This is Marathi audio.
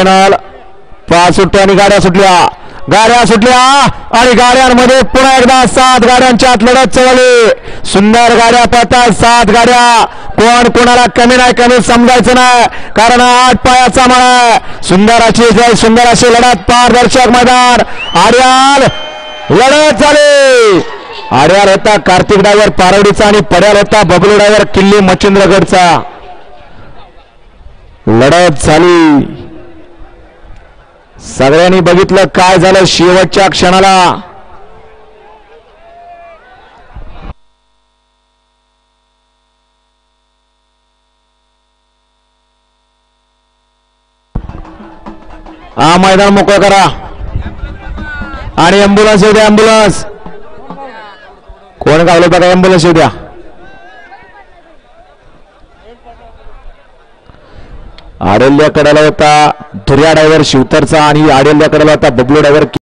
फायनल 5 सुट्ट्या आणि गाड्या सुटल्या आणि गाड्यांमध्ये पुन्हा एकदा 7 गाड्यांच्यात लढत चालली. सुंदर गाड्या पळतात 7 गाड्या. कोण कोणाला कमी नाही कमी समजायचं नाही कारण 8 पायाचा माळा. सुंदर अशी लढत पारदर्शक मैदान. आर्याल लढत झाली. आर्याल होता कार्तिक ड्रायव्हर पारवडीचा आणि पड्याल होता बबलू ड्रायव्हर किल्ली मच्छिंद्रगडचा. लढत झाली. सगळ्यांनी बघितलं काय झालं शेवटच्या क्षणाला. हा मैदान मोकळं करा आणि अँब्युलन्स येऊ द्या. अँब्युलन्स कोण गावलं बघा. अँब्युलन्स येऊ द्या. आडेल्या कडेला होता धुर्या ड्रायव्हर शिवतरचा आणि आडेल्या कडेला होता बबलू ड्रायव्हर